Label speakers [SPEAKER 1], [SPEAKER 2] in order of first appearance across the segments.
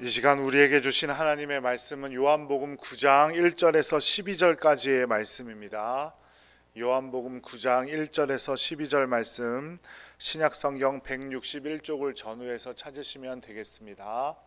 [SPEAKER 1] 이 시간 우리에게 주신 하나님의 말씀은 요한복음 9장 1절에서 12절까지의 말씀입니다. 요한복음 9장 1절에서 12절 말씀, 신약성경 161쪽을 전후해서 찾으시면 되겠습니다.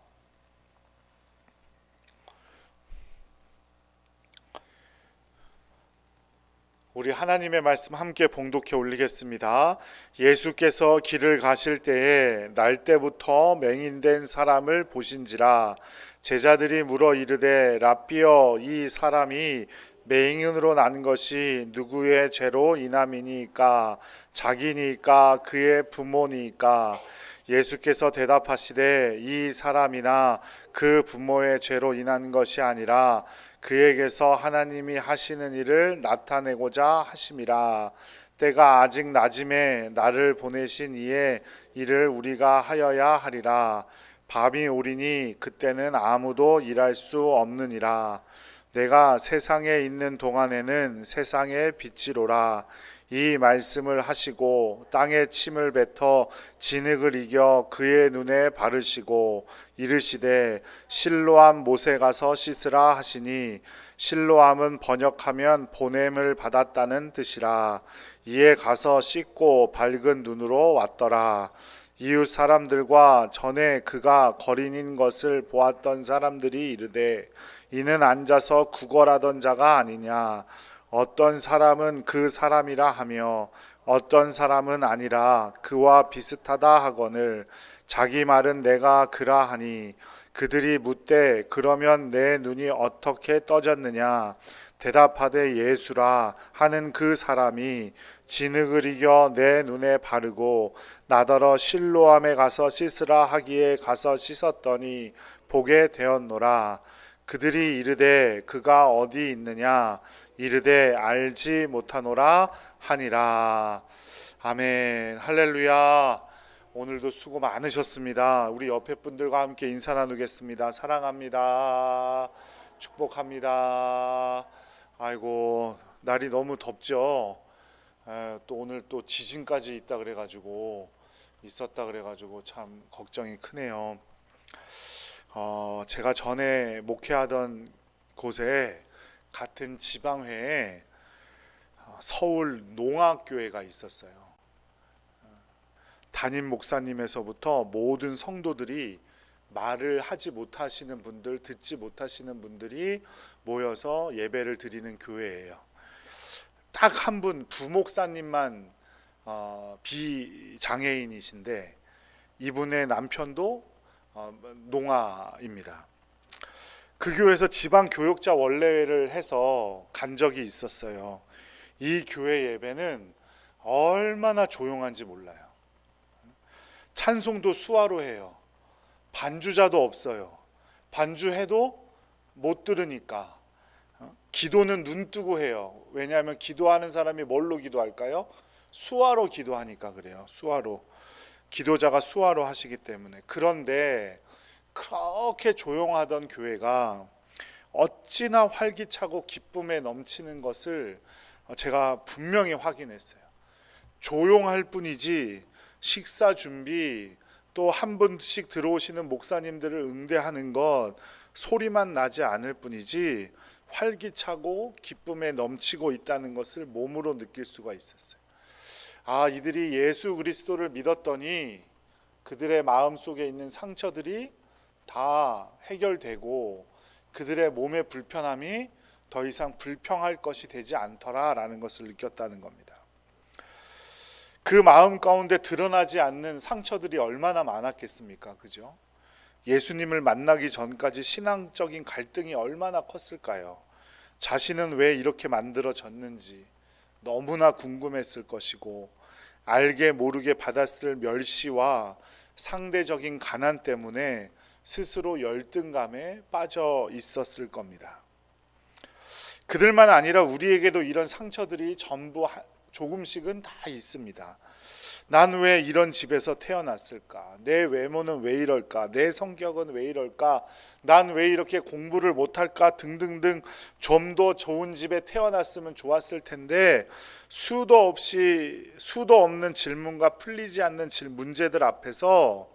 [SPEAKER 1] 우리 하나님의 말씀 함께 봉독해 올리겠습니다. 예수께서 길을 가실 때에 날 때부터 맹인된 사람을 보신지라. 제자들이 물어 이르되 랍비여, 이 사람이 맹인으로 난 것이 누구의 죄로 인함이니까? 자기니까 그의 부모니까? 예수께서 대답하시되 이 사람이나 그 부모의 죄로 인한 것이 아니라 그에게서 하나님이 하시는 일을 나타내고자 하심이라. 때가 아직 낮음에 나를 보내신 이의 일을 우리가 하여야 하리라. 밤이 오리니 그때는 아무도 일할 수 없느니라. 내가 세상에 있는 동안에는 세상의 빛이로라. 이 말씀을 하시고 땅에 침을 뱉어 진흙을 이겨 그의 눈에 바르시고 이르시되 실로암 못에 가서 씻으라 하시니, 실로암은 번역하면 보냄을 받았다는 뜻이라. 이에 가서 씻고 밝은 눈으로 왔더라. 이웃 사람들과 전에 그가 거린인 것을 보았던 사람들이 이르되 이는 앉아서 구걸하던 자가 아니냐. 어떤 사람은 그 사람이라 하며 어떤 사람은 아니라 그와 비슷하다 하거늘 자기 말은 내가 그라 하니, 그들이 묻되 그러면 내 눈이 어떻게 떠졌느냐. 대답하되 예수라 하는 그 사람이 진흙을 이겨 내 눈에 바르고 나더러 실로암에 가서 씻으라 하기에 가서 씻었더니 보게 되었노라. 그들이 이르되 그가 어디 있느냐. 이르되 알지 못하노라 하니라. 아멘. 할렐루야. 오늘도 수고 많으셨습니다. 우리 옆에 분들과 함께 인사 나누겠습니다. 사랑합니다. 축복합니다. 아이고, 날이 너무 덥죠. 또 오늘 또 지진까지 있었다 그래가지고 참 걱정이 크네요. 제가 전에 목회하던 곳에 같은 지방회에 서울 농악교회가 있었어요. 담임 목사님에서부터 모든 성도들이 말을 하지 못하시는 분들, 듣지 못하시는 분들이 모여서 예배를 드리는 교회예요. 딱 한 분, 부목사님만 비장애인이신데 이분의 남편도 농아입니다. 그 교회에서 지방 교역자 원래회를 해서 간 적이 있었어요. 이 교회 예배는 얼마나 조용한지 몰라요. 찬송도 수화로 해요. 반주자도 없어요. 반주해도 못 들으니까. 기도는 눈 뜨고 해요. 왜냐하면 기도하는 사람이 뭘로 기도할까요? 수화로 기도하니까 그래요. 수화로. 기도자가 수화로 하시기 때문에. 그런데 그렇게 조용하던 교회가 어찌나 활기차고 기쁨에 넘치는 것을 제가 분명히 확인했어요. 조용할 뿐이지 식사 준비, 또 한 분씩 들어오시는 목사님들을 응대하는 것, 소리만 나지 않을 뿐이지 활기차고 기쁨에 넘치고 있다는 것을 몸으로 느낄 수가 있었어요. 이들이 예수 그리스도를 믿었더니 그들의 마음속에 있는 상처들이 다 해결되고 그들의 몸의 불편함이 더 이상 불평할 것이 되지 않더라라는 것을 느꼈다는 겁니다. 그 마음 가운데 드러나지 않는 상처들이 얼마나 많았겠습니까? 그죠? 예수님을 만나기 전까지 신앙적인 갈등이 얼마나 컸을까요? 자신은 왜 이렇게 만들어졌는지 너무나 궁금했을 것이고, 알게 모르게 받았을 멸시와 상대적인 가난 때문에 스스로 열등감에 빠져 있었을 겁니다. 그들만 아니라 우리에게도 이런 상처들이 전부 조금씩은 다 있습니다. 난 왜 이런 집에서 태어났을까? 내 외모는 왜 이럴까? 내 성격은 왜 이럴까? 난 왜 이렇게 공부를 못할까? 등등등. 좀 더 좋은 집에 태어났으면 좋았을 텐데 수도 없는 질문과 풀리지 않는 문제들 앞에서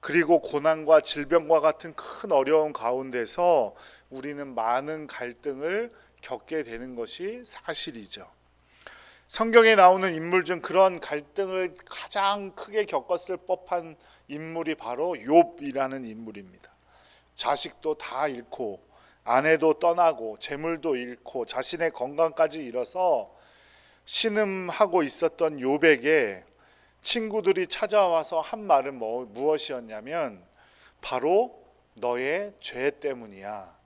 [SPEAKER 1] 그리고 고난과 질병과 같은 큰 어려움 가운데서 우리는 많은 갈등을 겪게 되는 것이 사실이죠. 성경에 나오는 인물 중 그런 갈등을 가장 크게 겪었을 법한 인물이 바로 욥이라는 인물입니다. 자식도 다 잃고 아내도 떠나고 재물도 잃고 자신의 건강까지 잃어서 신음하고 있었던 욥에게 친구들이 찾아와서 한 말은 무엇이었냐면 바로 너의 죄 때문이야.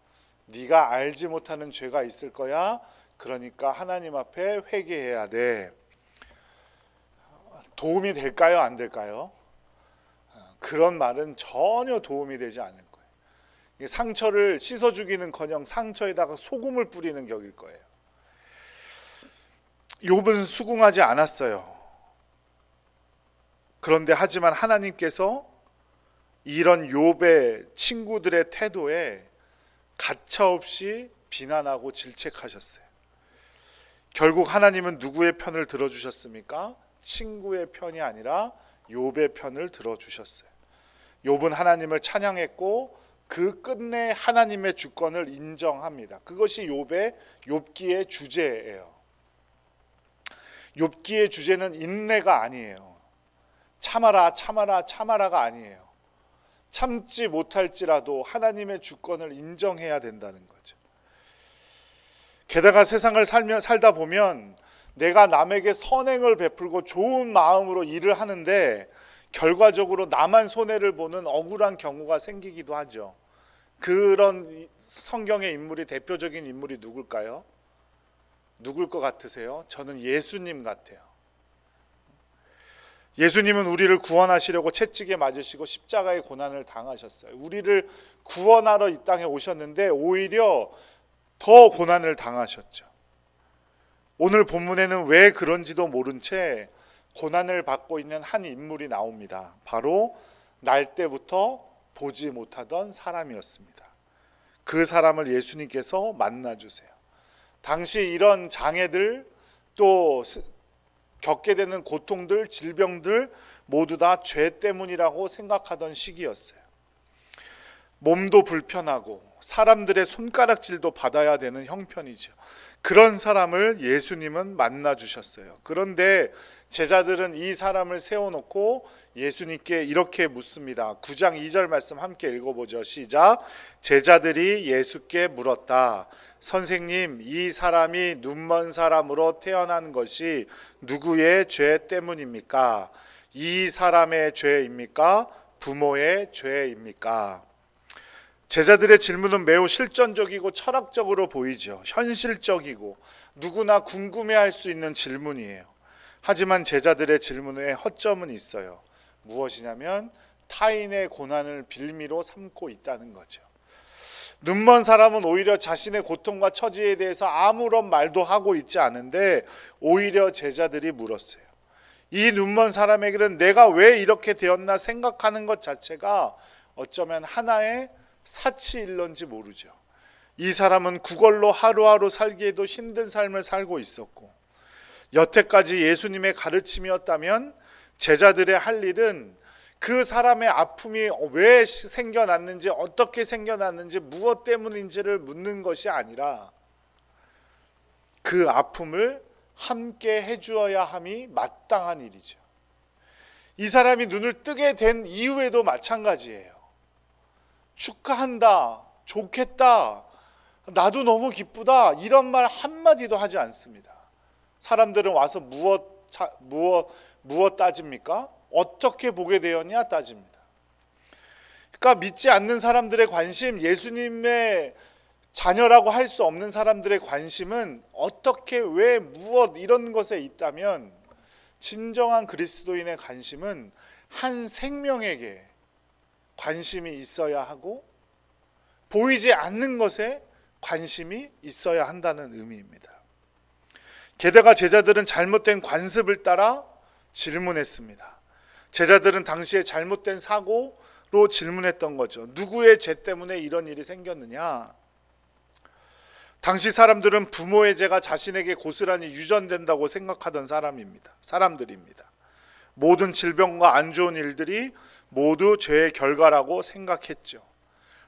[SPEAKER 1] 네가 알지 못하는 죄가 있을 거야. 그러니까 하나님 앞에 회개해야 돼. 도움이 될까요? 안 될까요? 그런 말은 전혀 도움이 되지 않을 거예요. 상처를 씻어 주기는커녕 상처에다가 소금을 뿌리는 격일 거예요. 욥은 수긍하지 않았어요. 그런데 하지만 하나님께서 이런 욥의 친구들의 태도에 가차없이 비난하고 질책하셨어요. 결국 하나님은 누구의 편을 들어주셨습니까? 친구의 편이 아니라 욥의 편을 들어주셨어요. 욥은 하나님을 찬양했고 그 끝내 하나님의 주권을 인정합니다. 그것이 욥기의 주제예요. 욥기의 주제는 인내가 아니에요. 참아라 참아라 참아라가 아니에요. 참지 못할지라도 하나님의 주권을 인정해야 된다는 거죠. 게다가 세상을 살다 보면 내가 남에게 선행을 베풀고 좋은 마음으로 일을 하는데 결과적으로 나만 손해를 보는 억울한 경우가 생기기도 하죠. 그런 성경의 인물이 대표적인 인물이 누굴까요? 누굴 것 같으세요? 저는 예수님 같아요. 예수님은 우리를 구원하시려고 채찍에 맞으시고 십자가의 고난을 당하셨어요. 우리를 구원하러 이 땅에 오셨는데 오히려 더 고난을 당하셨죠. 오늘 본문에는 왜 그런지도 모른 채 고난을 받고 있는 한 인물이 나옵니다. 바로 날 때부터 보지 못하던 사람이었습니다. 그 사람을 예수님께서 만나주세요. 당시 이런 장애들 또 겪게 되는 고통들, 질병들 모두 다 죄 때문이라고 생각하던 시기였어요. 몸도 불편하고 사람들의 손가락질도 받아야 되는 형편이죠. 그런 사람을 예수님은 만나 주셨어요. 그런데 제자들은 이 사람을 세워놓고 예수님께 이렇게 묻습니다. 9장 2절 말씀 함께 읽어보죠. 시작. 제자들이 예수께 물었다. 선생님, 이 사람이 눈먼 사람으로 태어난 것이 누구의 죄 때문입니까? 이 사람의 죄입니까? 부모의 죄입니까? 제자들의 질문은 매우 실전적이고 철학적으로 보이죠. 현실적이고 누구나 궁금해할 수 있는 질문이에요. 하지만 제자들의 질문에 허점은 있어요. 무엇이냐면 타인의 고난을 빌미로 삼고 있다는 거죠. 눈먼 사람은 오히려 자신의 고통과 처지에 대해서 아무런 말도 하고 있지 않은데 오히려 제자들이 물었어요. 이 눈먼 사람에게는 내가 왜 이렇게 되었나 생각하는 것 자체가 어쩌면 하나의 사치일런지 모르죠. 이 사람은 구걸로 하루하루 살기에도 힘든 삶을 살고 있었고 여태까지 예수님의 가르침이었다면 제자들의 할 일은 그 사람의 아픔이 왜 생겨났는지 어떻게 생겨났는지 무엇 때문인지를 묻는 것이 아니라 그 아픔을 함께 해주어야 함이 마땅한 일이죠. 이 사람이 눈을 뜨게 된 이후에도 마찬가지예요. 축하한다, 좋겠다, 나도 너무 기쁘다 이런 말 한마디도 하지 않습니다. 사람들은 와서 무엇 따집니까? 어떻게 보게 되었냐 따집니다. 그러니까 믿지 않는 사람들의 관심, 예수님의 자녀라고 할 수 없는 사람들의 관심은 어떻게, 왜, 무엇 이런 것에 있다면 진정한 그리스도인의 관심은 한 생명에게 관심이 있어야 하고 보이지 않는 것에 관심이 있어야 한다는 의미입니다. 게다가 제자들은 잘못된 관습을 따라 질문했습니다. 제자들은 당시에 잘못된 사고로 질문했던 거죠. 누구의 죄 때문에 이런 일이 생겼느냐? 당시 사람들은 부모의 죄가 자신에게 고스란히 유전된다고 생각하던 사람들입니다. 모든 질병과 안 좋은 일들이 모두 죄의 결과라고 생각했죠.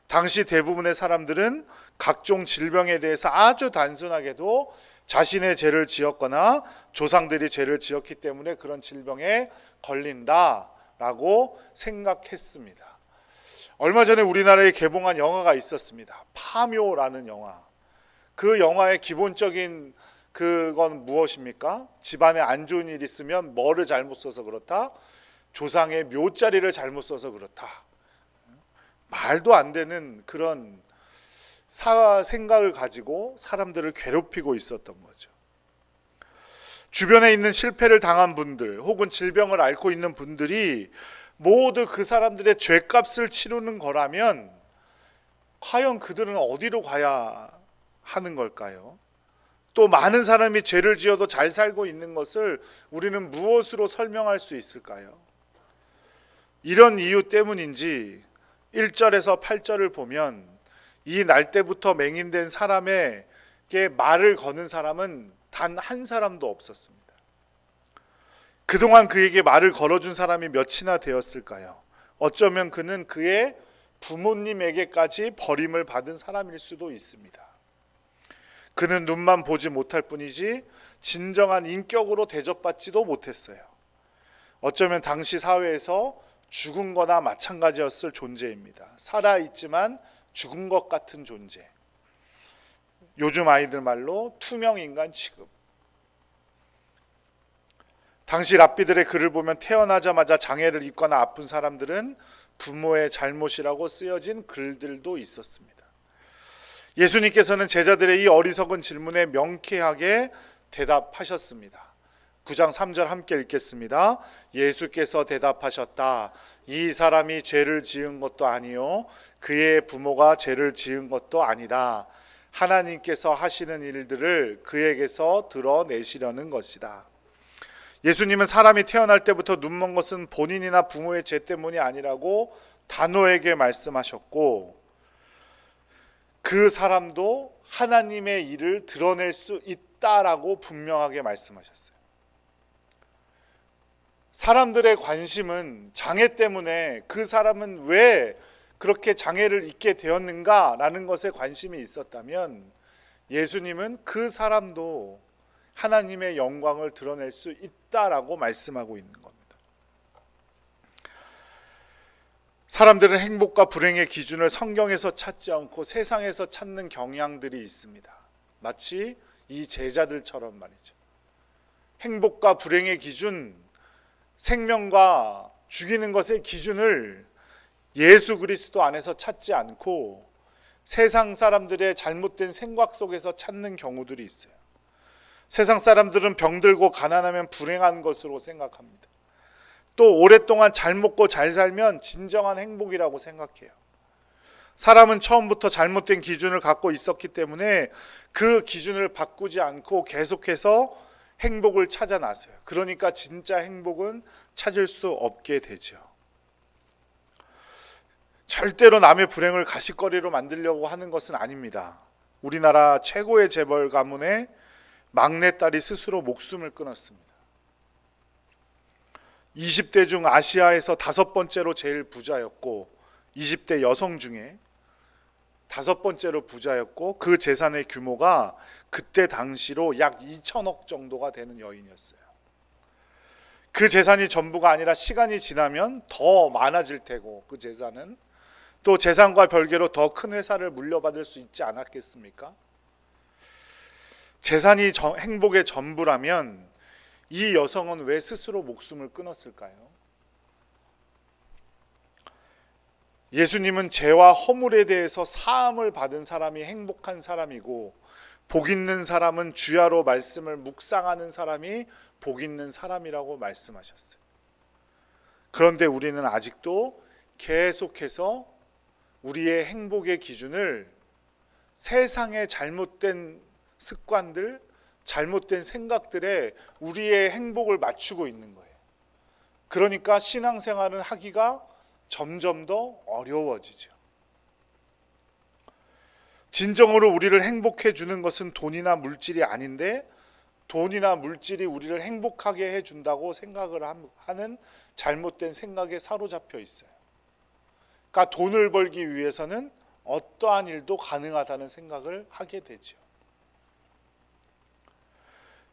[SPEAKER 1] 당시 대부분의 사람들은 각종 질병에 대해서 아주 단순하게도 자신의 죄를 지었거나 조상들이 죄를 지었기 때문에 그런 질병에 걸린다라고 생각했습니다. 얼마 전에 우리나라에 개봉한 영화가 있었습니다. 파묘라는 영화. 그 영화의 기본적인 그건 무엇입니까? 집안에 안 좋은 일이 있으면 뭐를 잘못 써서 그렇다? 조상의 묘자리를 잘못 써서 그렇다. 말도 안 되는 그런 생각을 가지고 사람들을 괴롭히고 있었던 거죠. 주변에 있는 실패를 당한 분들 혹은 질병을 앓고 있는 분들이 모두 그 사람들의 죄값을 치르는 거라면 과연 그들은 어디로 가야 하는 걸까요? 또 많은 사람이 죄를 지어도 잘 살고 있는 것을 우리는 무엇으로 설명할 수 있을까요? 이런 이유 때문인지 1절에서 8절을 보면 이 날때부터 맹인된 사람에게 말을 거는 사람은 단 한 사람도 없었습니다. 그동안 그에게 말을 걸어준 사람이 몇이나 되었을까요? 어쩌면 그는 그의 부모님에게까지 버림을 받은 사람일 수도 있습니다. 그는 눈만 보지 못할 뿐이지 진정한 인격으로 대접받지도 못했어요. 어쩌면 당시 사회에서 죽은 거나 마찬가지였을 존재입니다. 살아있지만 죽은 것 같은 존재. 요즘 아이들 말로 투명인간 취급. 당시 랍비들의 글을 보면 태어나자마자 장애를 입거나 아픈 사람들은 부모의 잘못이라고 쓰여진 글들도 있었습니다. 예수님께서는 제자들의 이 어리석은 질문에 명쾌하게 대답하셨습니다. 9장 3절 함께 읽겠습니다. 예수께서 대답하셨다. 이 사람이 죄를 지은 것도 아니요 그의 부모가 죄를 지은 것도 아니다. 하나님께서 하시는 일들을 그에게서 드러내시려는 것이다. 예수님은 사람이 태어날 때부터 눈먼 것은 본인이나 부모의 죄 때문이 아니라고 단호하게 말씀하셨고 그 사람도 하나님의 일을 드러낼 수 있다라고 분명하게 말씀하셨어요. 사람들의 관심은 장애 때문에 그 사람은 왜 그렇게 장애를 입게 되었는가라는 것에 관심이 있었다면 예수님은 그 사람도 하나님의 영광을 드러낼 수 있다라고 말씀하고 있는 겁니다. 사람들은 행복과 불행의 기준을 성경에서 찾지 않고 세상에서 찾는 경향들이 있습니다. 마치 이 제자들처럼 말이죠. 행복과 불행의 기준, 생명과 죽이는 것의 기준을 예수 그리스도 안에서 찾지 않고 세상 사람들의 잘못된 생각 속에서 찾는 경우들이 있어요. 세상 사람들은 병들고 가난하면 불행한 것으로 생각합니다. 또 오랫동안 잘 먹고 잘 살면 진정한 행복이라고 생각해요. 사람은 처음부터 잘못된 기준을 갖고 있었기 때문에 그 기준을 바꾸지 않고 계속해서 행복을 찾아 나서요. 그러니까 진짜 행복은 찾을 수 없게 되죠. 절대로 남의 불행을 가십거리로 만들려고 하는 것은 아닙니다. 우리나라 최고의 재벌 가문의 막내딸이 스스로 목숨을 끊었습니다. 20대 중 아시아에서 5번째로 제일 부자였고 20대 여성 중에 5번째로 부자였고 그 재산의 규모가 그때 당시로 약 2천억 정도가 되는 여인이었어요. 그 재산이 전부가 아니라 시간이 지나면 더 많아질 테고 그 재산은 또 재산과 별개로 더 큰 회사를 물려받을 수 있지 않았겠습니까? 재산이 행복의 전부라면 이 여성은 왜 스스로 목숨을 끊었을까요? 예수님은 죄와 허물에 대해서 사함을 받은 사람이 행복한 사람이고 복 있는 사람은 주야로 말씀을 묵상하는 사람이 복 있는 사람이라고 말씀하셨어요. 그런데 우리는 아직도 계속해서 우리의 행복의 기준을 세상의 잘못된 습관들, 잘못된 생각들에 우리의 행복을 맞추고 있는 거예요. 그러니까 신앙생활은 하기가 점점 더 어려워지죠. 진정으로 우리를 행복해 주는 것은 돈이나 물질이 아닌데 돈이나 물질이 우리를 행복하게 해준다고 생각을 하는 잘못된 생각에 사로잡혀 있어요. 그러니까 돈을 벌기 위해서는 어떠한 일도 가능하다는 생각을 하게 되죠.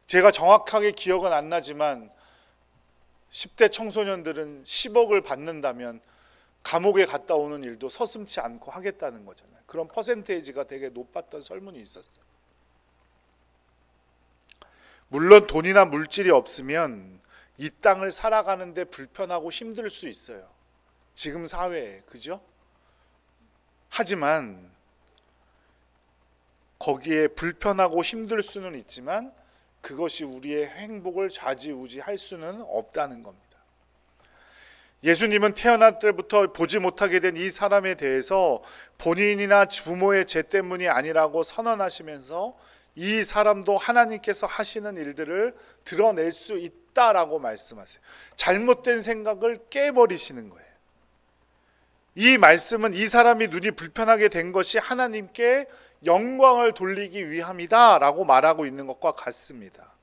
[SPEAKER 1] 제가 정확하게 기억은 안 나지만 10대 청소년들은 10억을 받는다면 감옥에 갔다 오는 일도 서슴지 않고 하겠다는 거잖아요. 그런 퍼센테이지가 되게 높았던 설문이 있었어요. 물론 돈이나 물질이 없으면 이 땅을 살아가는데 불편하고 힘들 수 있어요. 지금 사회에, 그죠? 하지만 거기에 불편하고 힘들 수는 있지만 그것이 우리의 행복을 좌지우지할 수는 없다는 겁니다. 예수님은 태어날 때부터 보지 못하게 된 이 사람에 대해서 본인이나 부모의 죄 때문이 아니라고 선언하시면서 이 사람도 하나님께서 하시는 일들을 드러낼 수 있다라고 말씀하세요. 잘못된 생각을 깨버리시는 거예요. 이 말씀은 이 사람이 눈이 불편하게 된 것이 하나님께 영광을 돌리기 위함이다 라고 말하고 있는 것과 같습니다.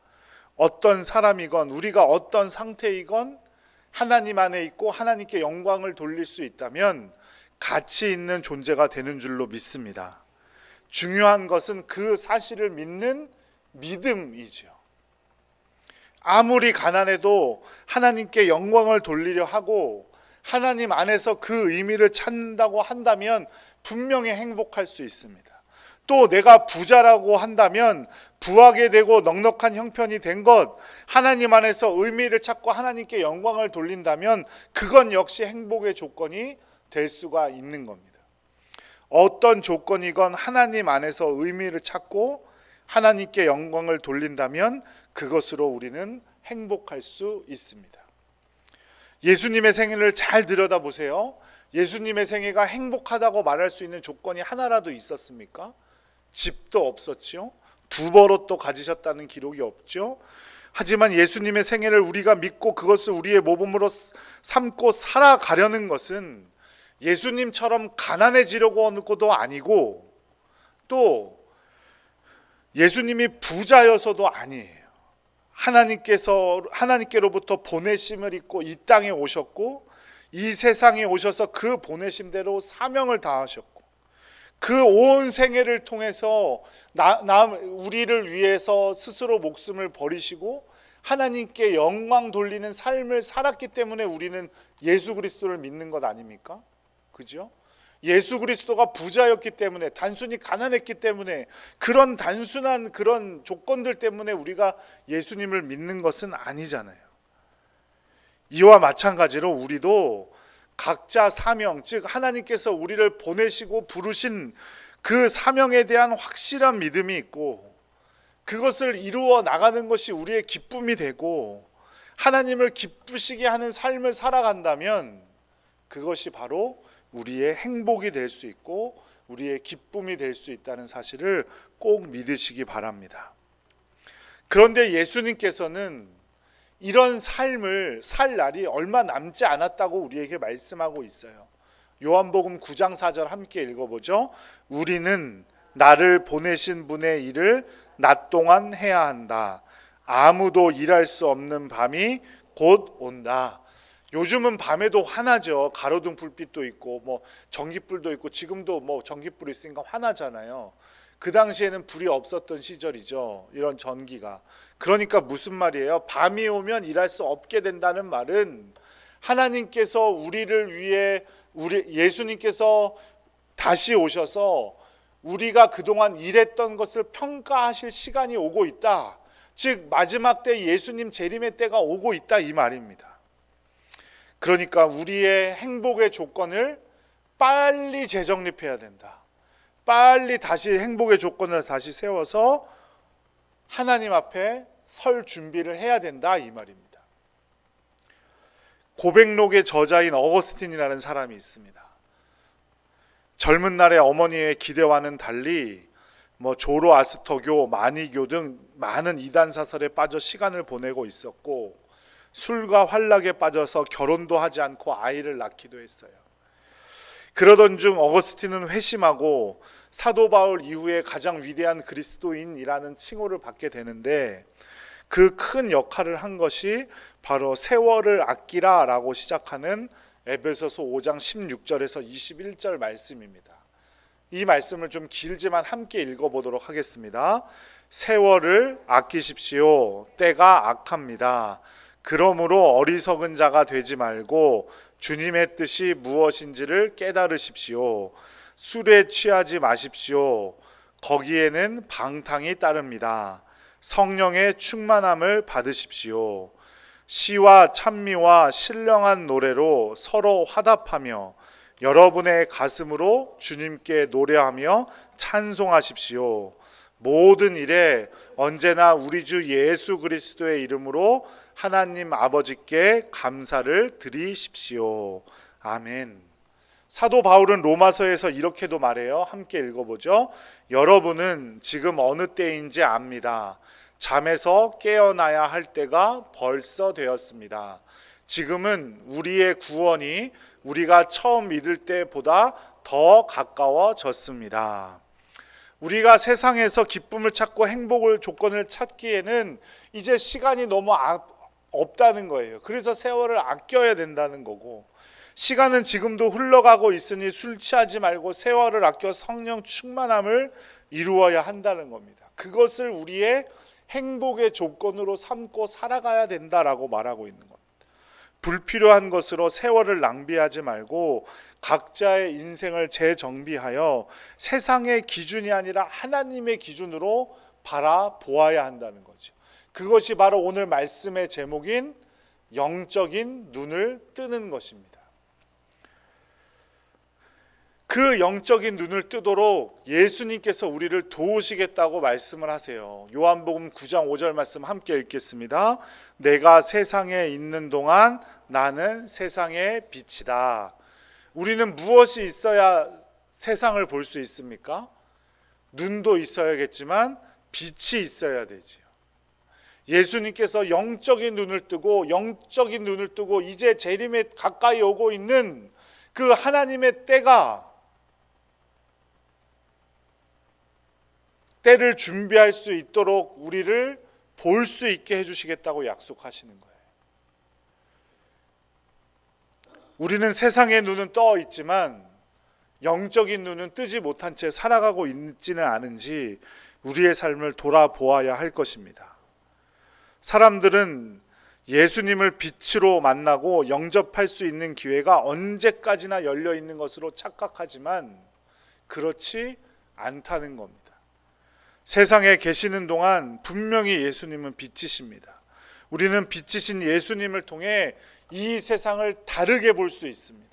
[SPEAKER 1] 어떤 사람이건 우리가 어떤 상태이건 하나님 안에 있고 하나님께 영광을 돌릴 수 있다면 가치 있는 존재가 되는 줄로 믿습니다. 중요한 것은 그 사실을 믿는 믿음이죠. 아무리 가난해도 하나님께 영광을 돌리려 하고 하나님 안에서 그 의미를 찾는다고 한다면 분명히 행복할 수 있습니다. 또 내가 부자라고 한다면 부하게 되고 넉넉한 형편이 된 것, 하나님 안에서 의미를 찾고 하나님께 영광을 돌린다면 그건 역시 행복의 조건이 될 수가 있는 겁니다. 어떤 조건이건 하나님 안에서 의미를 찾고 하나님께 영광을 돌린다면 그것으로 우리는 행복할 수 있습니다. 예수님의 생애를 잘 들여다보세요. 예수님의 생애가 행복하다고 말할 수 있는 조건이 하나라도 있었습니까? 집도 없었죠. 두 버릇도 가지셨다는 기록이 없죠. 하지만 예수님의 생애를 우리가 믿고 그것을 우리의 모범으로 삼고 살아가려는 것은 예수님처럼 가난해지려고 하는 것도 아니고 또 예수님이 부자여서도 아니에요. 하나님께로부터 보내심을 입고 이 땅에 오셨고 이 세상에 오셔서 그 보내심대로 사명을 다하셨고 그 온 생애를 통해서 우리를 위해서 스스로 목숨을 버리시고 하나님께 영광 돌리는 삶을 살았기 때문에 우리는 예수 그리스도를 믿는 것 아닙니까? 그죠? 예수 그리스도가 부자였기 때문에 단순히 가난했기 때문에 그런 단순한 그런 조건들 때문에 우리가 예수님을 믿는 것은 아니잖아요. 이와 마찬가지로 우리도 각자 사명, 즉 하나님께서 우리를 보내시고 부르신 그 사명에 대한 확실한 믿음이 있고 그것을 이루어 나가는 것이 우리의 기쁨이 되고 하나님을 기쁘시게 하는 삶을 살아간다면 그것이 바로 우리의 행복이 될 수 있고 우리의 기쁨이 될 수 있다는 사실을 꼭 믿으시기 바랍니다. 그런데 예수님께서는 이런 삶을 살 날이 얼마 남지 않았다고 우리에게 말씀하고 있어요. 요한복음 9장 4절 함께 읽어보죠. 우리는 나를 보내신 분의 일을 낮 동안 해야 한다. 아무도 일할 수 없는 밤이 곧 온다. 요즘은 밤에도 화나죠. 가로등 불빛도 있고 뭐 전기불도 있고 지금도 뭐 전기불이 있으니까 화나잖아요. 그 당시에는 불이 없었던 시절이죠. 이런 전기가. 그러니까 무슨 말이에요? 밤이 오면 일할 수 없게 된다는 말은 하나님께서 우리를 위해 예수님께서 다시 오셔서 우리가 그동안 일했던 것을 평가하실 시간이 오고 있다. 즉 마지막 때 예수님 재림의 때가 오고 있다 이 말입니다. 그러니까 우리의 행복의 조건을 빨리 재정립해야 된다. 빨리 다시 행복의 조건을 다시 세워서 하나님 앞에 설 준비를 해야 된다 이 말입니다. 고백록의 저자인 어거스틴이라는 사람이 있습니다. 젊은 날의 어머니의 기대와는 달리 조로아스터교, 마니교 등 많은 이단 사설에 빠져 시간을 보내고 있었고 술과 환락에 빠져서 결혼도 하지 않고 아이를 낳기도 했어요. 그러던 중 어거스틴은 회심하고 사도 바울 이후에 가장 위대한 그리스도인이라는 칭호를 받게 되는데 그 큰 역할을 한 것이 바로 세월을 아끼라라고 시작하는 에베소서 5장 16절에서 21절 말씀입니다. 이 말씀을 좀 길지만 함께 읽어보도록 하겠습니다. 세월을 아끼십시오. 때가 악합니다. 그러므로 어리석은 자가 되지 말고 주님의 뜻이 무엇인지를 깨달으십시오. 술에 취하지 마십시오. 거기에는 방탕이 따릅니다. 성령의 충만함을 받으십시오. 시와 찬미와 신령한 노래로 서로 화답하며 여러분의 가슴으로 주님께 노래하며 찬송하십시오. 모든 일에 언제나 우리 주 예수 그리스도의 이름으로 하나님 아버지께 감사를 드리십시오. 아멘. 사도 바울은 로마서에서 이렇게도 말해요. 함께 읽어보죠. 여러분은 지금 어느 때인지 압니다. 잠에서 깨어나야 할 때가 벌써 되었습니다. 지금은 우리의 구원이 우리가 처음 믿을 때보다 더 가까워졌습니다. 우리가 세상에서 기쁨을 찾고 행복을 조건을 찾기에는 이제 시간이 너무 없다는 거예요. 그래서 세월을 아껴야 된다는 거고, 시간은 지금도 흘러가고 있으니 술 취하지 말고 세월을 아껴 성령 충만함을 이루어야 한다는 겁니다. 그것을 우리의 행복의 조건으로 삼고 살아가야 된다라고 말하고 있는 겁니다. 불필요한 것으로 세월을 낭비하지 말고 각자의 인생을 재정비하여 세상의 기준이 아니라 하나님의 기준으로 바라보아야 한다는 거죠. 그것이 바로 오늘 말씀의 제목인 영적인 눈을 뜨는 것입니다. 그 영적인 눈을 뜨도록 예수님께서 우리를 도우시겠다고 말씀을 하세요. 요한복음 9장 5절 말씀 함께 읽겠습니다. 내가 세상에 있는 동안 나는 세상의 빛이다. 우리는 무엇이 있어야 세상을 볼 수 있습니까? 눈도 있어야겠지만 빛이 있어야 되지요. 예수님께서 영적인 눈을 뜨고 이제 재림에 가까이 오고 있는 그 하나님의 때를 준비할 수 있도록 우리를 볼 수 있게 해주시겠다고 약속하시는 거예요. 우리는 세상의 눈은 떠 있지만 영적인 눈은 뜨지 못한 채 살아가고 있지는 않은지 우리의 삶을 돌아보아야 할 것입니다. 사람들은 예수님을 빛으로 만나고 영접할 수 있는 기회가 언제까지나 열려 있는 것으로 착각하지만 그렇지 않다는 겁니다. 세상에 계시는 동안 분명히 예수님은 빛이십니다. 우리는 빛이신 예수님을 통해 이 세상을 다르게 볼 수 있습니다.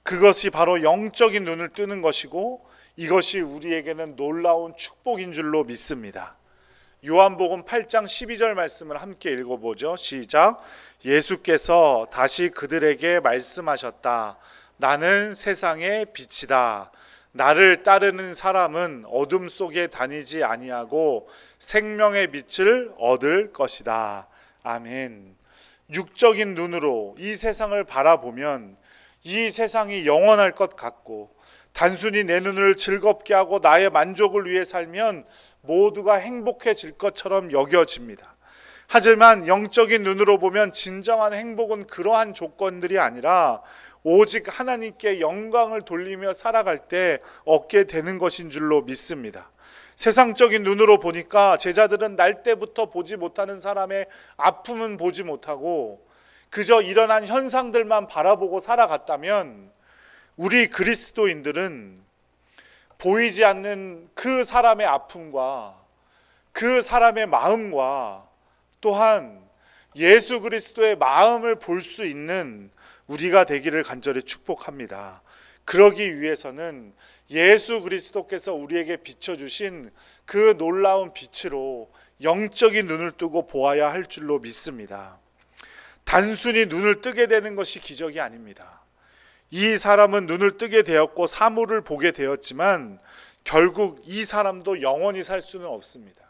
[SPEAKER 1] 그것이 바로 영적인 눈을 뜨는 것이고 이것이 우리에게는 놀라운 축복인 줄로 믿습니다. 요한복음 8장 12절 말씀을 함께 읽어보죠. 시작. 예수께서 다시 그들에게 말씀하셨다. 나는 세상의 빛이다. 나를 따르는 사람은 어둠 속에 다니지 아니하고 생명의 빛을 얻을 것이다. 아멘. 육적인 눈으로 이 세상을 바라보면 이 세상이 영원할 것 같고 단순히 내 눈을 즐겁게 하고 나의 만족을 위해 살면 모두가 행복해질 것처럼 여겨집니다. 하지만 영적인 눈으로 보면 진정한 행복은 그러한 조건들이 아니라 오직 하나님께 영광을 돌리며 살아갈 때 얻게 되는 것인 줄로 믿습니다. 세상적인 눈으로 보니까 제자들은 날 때부터 보지 못하는 사람의 아픔은 보지 못하고 그저 일어난 현상들만 바라보고 살아갔다면 우리 그리스도인들은 보이지 않는 그 사람의 아픔과 그 사람의 마음과 또한 예수 그리스도의 마음을 볼 수 있는 우리가 되기를 간절히 축복합니다. 그러기 위해서는 예수 그리스도께서 우리에게 비춰주신 그 놀라운 빛으로 영적인 눈을 뜨고 보아야 할 줄로 믿습니다. 단순히 눈을 뜨게 되는 것이 기적이 아닙니다. 이 사람은 눈을 뜨게 되었고 사물을 보게 되었지만 결국 이 사람도 영원히 살 수는 없습니다.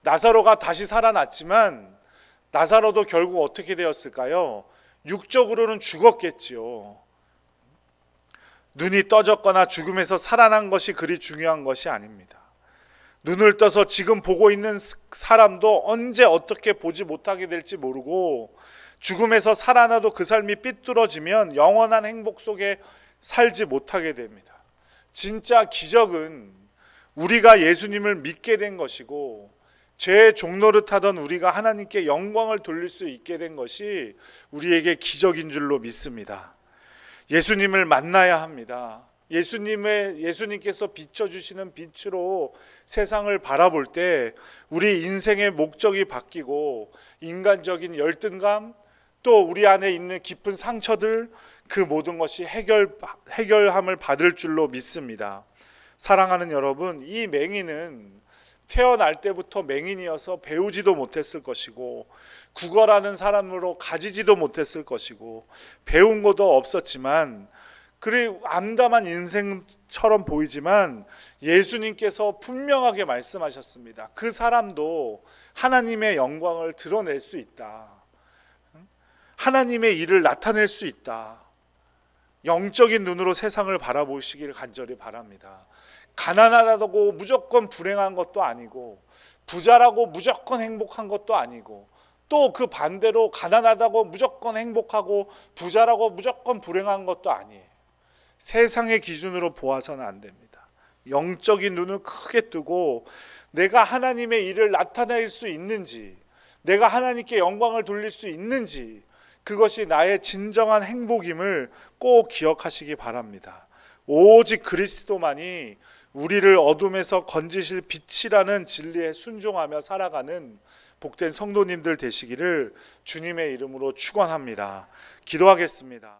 [SPEAKER 1] 나사로가 다시 살아났지만 나사로도 결국 어떻게 되었을까요? 육적으로는 죽었겠지요. 눈이 떠졌거나 죽음에서 살아난 것이 그리 중요한 것이 아닙니다. 눈을 떠서 지금 보고 있는 사람도 언제 어떻게 보지 못하게 될지 모르고 죽음에서 살아나도 그 삶이 삐뚤어지면 영원한 행복 속에 살지 못하게 됩니다. 진짜 기적은 우리가 예수님을 믿게 된 것이고 죄의 종노릇하던 우리가 하나님께 영광을 돌릴 수 있게 된 것이 우리에게 기적인 줄로 믿습니다. 예수님을 만나야 합니다. 예수님께서 비춰주시는 빛으로 세상을 바라볼 때 우리 인생의 목적이 바뀌고 인간적인 열등감 또 우리 안에 있는 깊은 상처들 그 모든 것이 해결함을 받을 줄로 믿습니다. 사랑하는 여러분, 이 맹인은 태어날 때부터 맹인이어서 배우지도 못했을 것이고 국어라는 사람으로 가지지도 못했을 것이고 배운 것도 없었지만 그리 암담한 인생처럼 보이지만 예수님께서 분명하게 말씀하셨습니다. 그 사람도 하나님의 영광을 드러낼 수 있다. 하나님의 일을 나타낼 수 있다. 영적인 눈으로 세상을 바라보시길 간절히 바랍니다. 가난하다고 무조건 불행한 것도 아니고 부자라고 무조건 행복한 것도 아니고 또 그 반대로 가난하다고 무조건 행복하고 부자라고 무조건 불행한 것도 아니에요. 세상의 기준으로 보아서는 안 됩니다. 영적인 눈을 크게 뜨고 내가 하나님의 일을 나타낼 수 있는지, 내가 하나님께 영광을 돌릴 수 있는지, 그것이 나의 진정한 행복임을 꼭 기억하시기 바랍니다. 오직 그리스도만이 우리를 어둠에서 건지실 빛이라는 진리에 순종하며 살아가는 복된 성도님들 되시기를 주님의 이름으로 축원합니다. 기도하겠습니다.